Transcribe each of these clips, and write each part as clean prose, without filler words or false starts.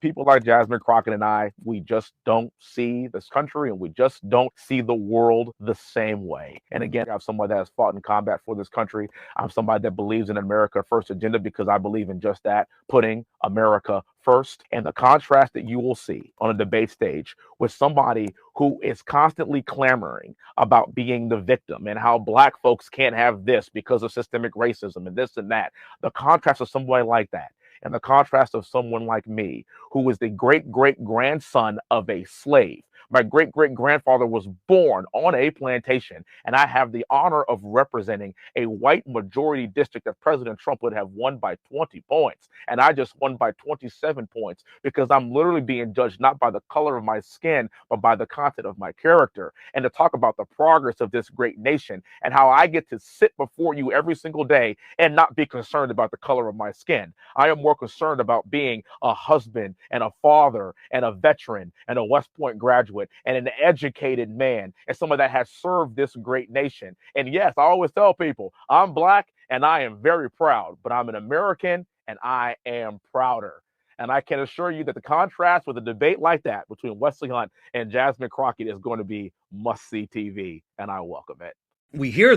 people like Jasmine Crockett and I, we just don't see this country and we just don't see the world the same way. And again, I'm somebody that has fought in combat for this country. I'm somebody that believes in America First agenda because I believe in just that, putting America first. And the contrast that you will see on a debate stage with somebody who is constantly clamoring about being the victim and how Black folks can't have this because of systemic racism and this and that. The contrast of somebody like that and the contrast of someone like me, who is the great-great-grandson of a slave. My great-great-grandfather was born on a plantation, and I have the honor of representing a white majority district that President Trump would have won by 20 points, and I just won by 27 points because I'm literally being judged not by the color of my skin, but by the content of my character. And to talk about the progress of this great nation and how I get to sit before you every single day and not be concerned about the color of my skin. I am more concerned about being a husband and a father and a veteran and a West Point graduate and an educated man and someone that has served this great nation. And yes, I always tell people I'm Black and I am very proud, but I'm an American and I am prouder. And I can assure you that the contrast with a debate like that between Wesley Hunt and Jasmine Crockett is going to be must-see TV, and I welcome it. We hear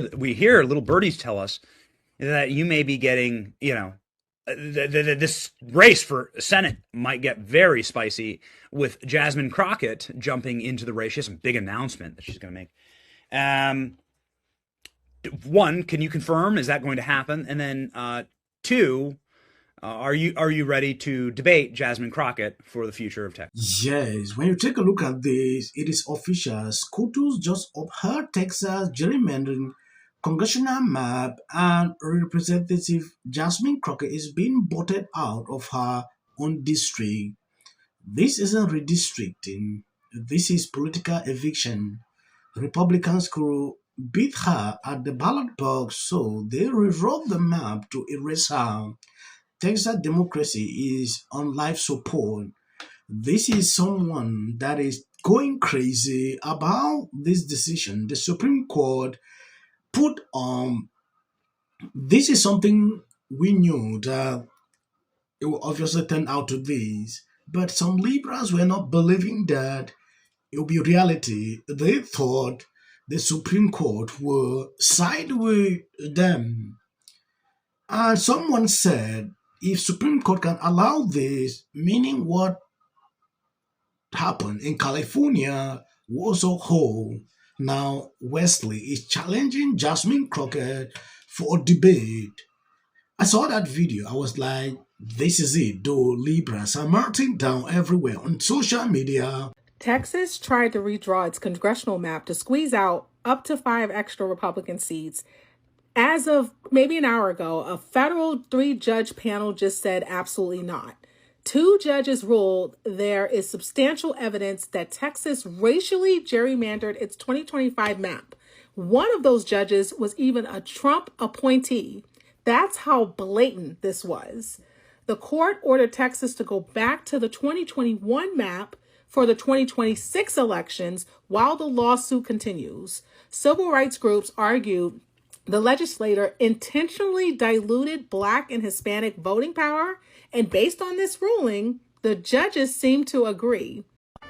little birdies tell us that you may be getting, this race for Senate might get very spicy with Jasmine Crockett jumping into the race. She has some big announcement that she's going to make. One, can you confirm, is that going to happen? And then two, are you ready to debate Jasmine Crockett for the future of Texas? Yes, when you take a look at this, it is official. SCOtus just upheld Texas gerrymandering congressional map, and Representative Jasmine Crockett is being voted out of her own district. This isn't redistricting. This is political eviction. Republicans could beat her at the ballot box, so they rewrote the map to erase her. Texas democracy is on life support. This is someone that is going crazy about this decision. The Supreme Court put this is something we knew that it will obviously turn out to this, but some liberals were not believing that it will be reality. They thought the Supreme Court would side with them. And someone said, if Supreme Court can allow this, meaning what happened in California was a whole. Now Wesley is challenging Jasmine Crockett for a debate. I saw that video. I was like, this is it. Though liberals are melting down everywhere on social media. Texas tried to redraw its congressional map to squeeze out up to 5 extra Republican seats. As of maybe an hour ago, a federal 3-judge panel just said absolutely not. 2 judges ruled there is substantial evidence that Texas racially gerrymandered its 2025 map. One of those judges was even a Trump appointee. That's how blatant this was. The court ordered Texas to go back to the 2021 map for the 2026 elections while the lawsuit continues. Civil rights groups argued the legislator intentionally diluted Black and Hispanic voting power, and based on this ruling, the judges seem to agree.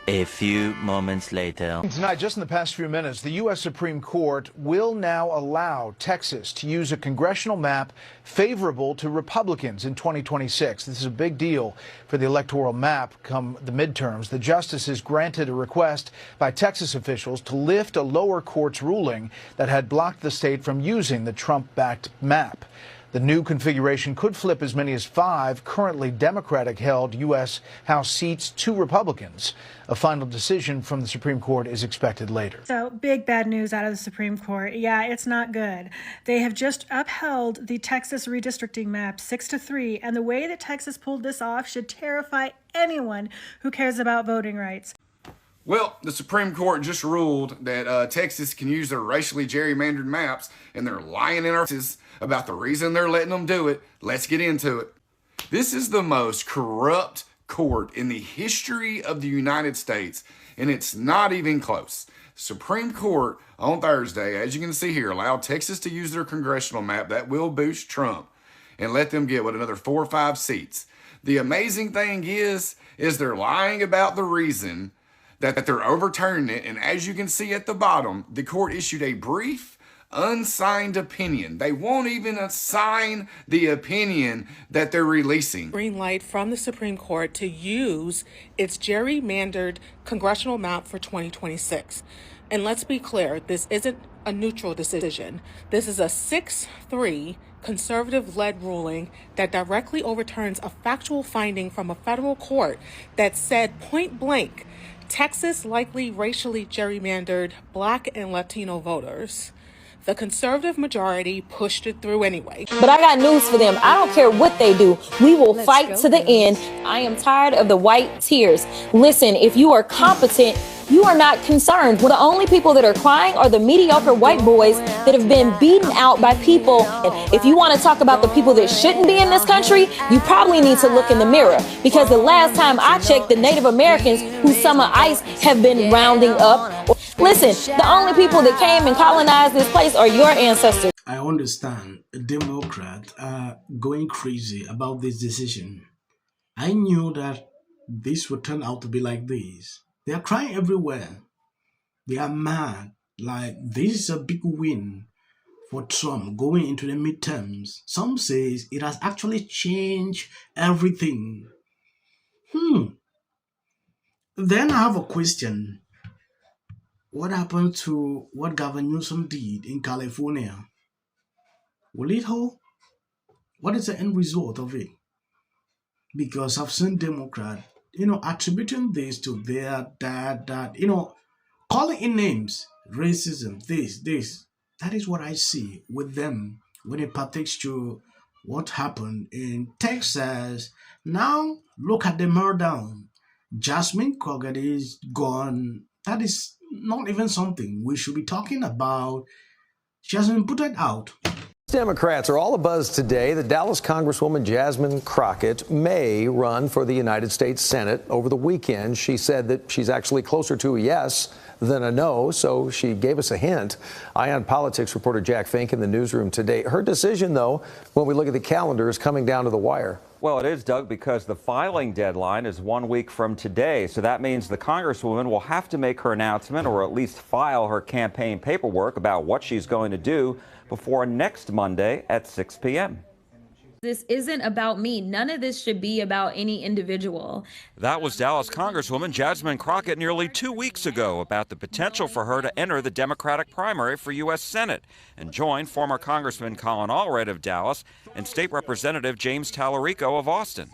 A few moments later. Tonight, just in the past few minutes, the U.S. Supreme Court will now allow Texas to use a congressional map favorable to Republicans in 2026. This is a big deal for the electoral map come the midterms. The justices granted a request by Texas officials to lift a lower court's ruling that had blocked the state from using the Trump-backed map. The new configuration could flip as many as 5 currently Democratic-held U.S. House seats to Republicans. A final decision from the Supreme Court is expected later. So big bad news out of the Supreme Court. Yeah, it's not good. They have just upheld the Texas redistricting map 6-3, and the way that Texas pulled this off should terrify anyone who cares about voting rights. Well, the Supreme Court just ruled that Texas can use their racially gerrymandered maps, and they're lying in our faces about the reason they're letting them do it. Let's get into it. This is the most corrupt court in the history of the United States, and it's not even close. Supreme Court on Thursday, as you can see here, allowed Texas to use their congressional map that will boost Trump and let them get, another 4 or 5 seats. The amazing thing is they're lying about the reason that they're overturning it. And as you can see at the bottom, the court issued a brief, unsigned opinion. They won't even assign the opinion that they're releasing. Green light from the Supreme Court to use its gerrymandered congressional map for 2026. And let's be clear, this isn't a neutral decision. This is a 6-3 conservative-led ruling that directly overturns a factual finding from a federal court that said point blank, Texas likely racially gerrymandered Black and Latino voters. The conservative majority pushed it through anyway. But I got news for them. I don't care what they do. We will fight to the end. I am tired of the white tears. Listen, if you are competent, you are not concerned. Well, the only people that are crying are the mediocre white boys that have been beaten out by people. And if you want to talk about the people that shouldn't be in this country, you probably need to look in the mirror. Because the last time I checked, the Native Americans who summer ice have been rounding up. Listen, the only people that came and colonized this place are your ancestors. I understand Democrats are going crazy about this decision. I knew that this would turn out to be like this. They are crying everywhere. They are mad. Like, this is a big win for Trump going into the midterms. Some say it has actually changed everything. Then I have a question. What happened to what Governor Newsom did in California? Will it hold? What is the end result of it? Because I've seen Democrats, attributing this to their dad, calling in names, racism, this. That is what I see with them when it pertains to what happened in Texas. Now, look at the meltdown. Jasmine Crockett is gone. That is not even something we should be talking about. She has been put out. Democrats are all abuzz today. The Dallas Congresswoman Jasmine Crockett may run for the United States Senate over the weekend. She said that she's actually closer to a yes than a no, so she gave us a hint. Ion Politics reporter Jack Fink in the newsroom today. Her decision, though, when we look at the calendar, is coming down to the wire. Well, it is, Doug, because the filing deadline is 1 week from today. So that means the Congresswoman will have to make her announcement or at least file her campaign paperwork about what she's going to do before next Monday at 6 p.m. This isn't about me. None of this should be about any individual. That was Dallas Congresswoman Jasmine Crockett nearly 2 weeks ago about the potential for her to enter the Democratic primary for U.S. Senate and join former Congressman Colin Allred of Dallas and State Representative James Tallarico of Austin.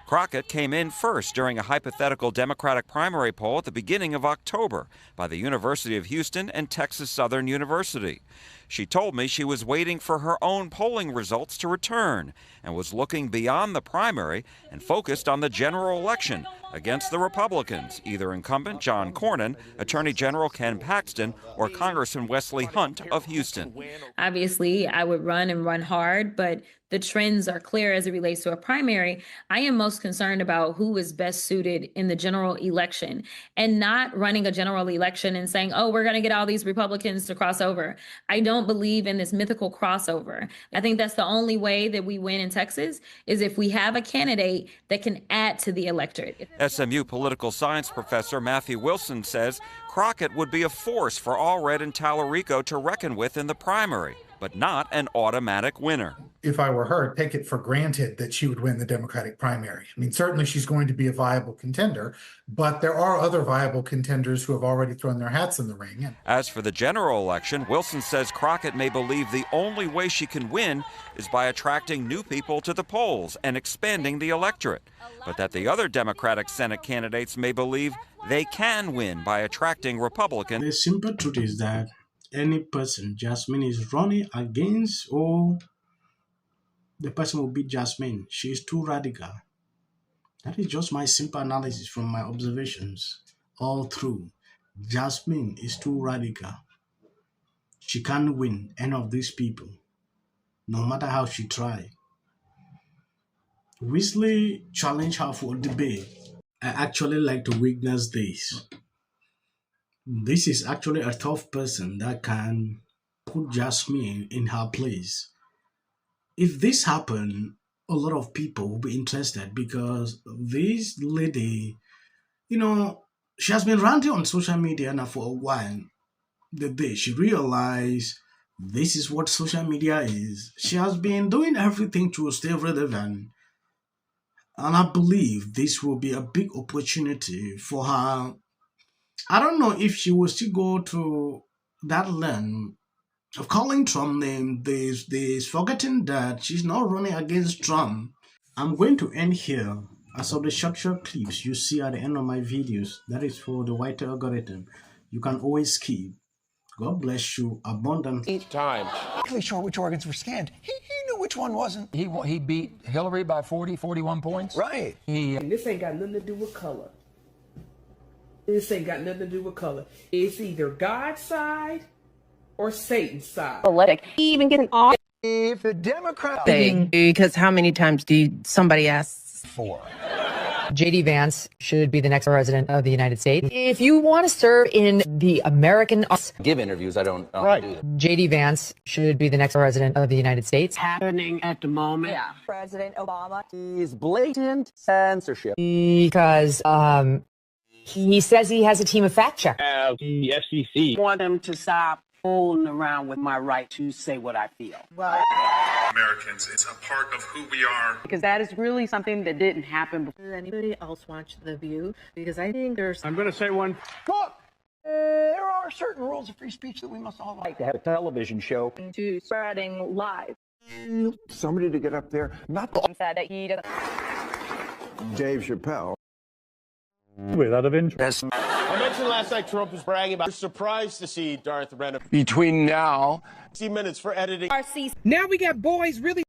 Crockett came in first during a hypothetical Democratic primary poll at the beginning of October by the University of Houston and Texas Southern University. She told me she was waiting for her own polling results to return and was looking beyond the primary and focused on the general election against the Republicans, either incumbent John Cornyn, Attorney General Ken Paxton, or Congressman Wesley Hunt of Houston. Obviously, I would run and run hard, but the trends are clear as it relates to a primary. I am most concerned about who is best suited in the general election and not running a general election and saying, oh, we're going to get all these Republicans to cross over. I don't believe in this mythical crossover. I think that's the only way that we win in Texas is if we have a candidate that can add to the electorate. SMU political science professor Matthew Wilson says Crockett would be a force for Allred and Tallarico to reckon with in the primary, but not an automatic winner. If I were her, I'd take it for granted that she would win the Democratic primary. I mean, certainly she's going to be a viable contender, but there are other viable contenders who have already thrown their hats in the ring. As for the general election, Wilson says Crockett may believe the only way she can win is by attracting new people to the polls and expanding the electorate, but that the other Democratic Senate candidates may believe they can win by attracting Republicans. The simple truth is that any person Jasmine is running against, or the person will beat Jasmine. She is too radical. That is just my simple analysis from my observations all through. Jasmine is too radical. She can't win any of these people, no matter how she tries. Wesley challenged her for a debate. I actually like to witness this. This is actually a tough person that can put Jasmine in her place. If this happened, a lot of people will be interested because this lady, she has been ranting on social media now for a while. The day she realized this is what social media is, she has been doing everything to stay relevant. And I believe this will be a big opportunity for her. I don't know if she will still go to that length of calling Trump name this, forgetting that she's not running against Trump. I'm going to end here. As of the short clips you see at the end of my videos, that is for the white algorithm. You can always skip. God bless you abundantly. Time. Really sure which organs were scanned. He knew which one wasn't. He beat Hillary by 41 points. Right. And this ain't got nothing to do with color. This ain't got nothing to do with color. It's either God's side or Satan's side. Even getting off. If the Democrat Because how many times do somebody asks? 4. J.D. Vance should be the next president of the United States. If you want to serve in the American... Give interviews, I don't do that. J.D. Vance should be the next president of the United States. Happening at the moment. Yeah. President Obama. He's blatant censorship. Because he says he has a team of fact checkers. The FCC. Want them to stop fooling around with my right to say what I feel. Right. Americans, it's a part of who we are. Because that is really something that didn't happen before. Does anybody else watch The View? Because I think there's... I'm going to say one. Look, there are certain rules of free speech that we must all like. To have a television show. To spreading lies. Somebody to get up there, not the... Said that he doesn't... Dave Chappelle. Without of interest. I mentioned last night Trump was bragging about surprised to see Darth Renner. Between now... 60 minutes for editing. Now we got boys really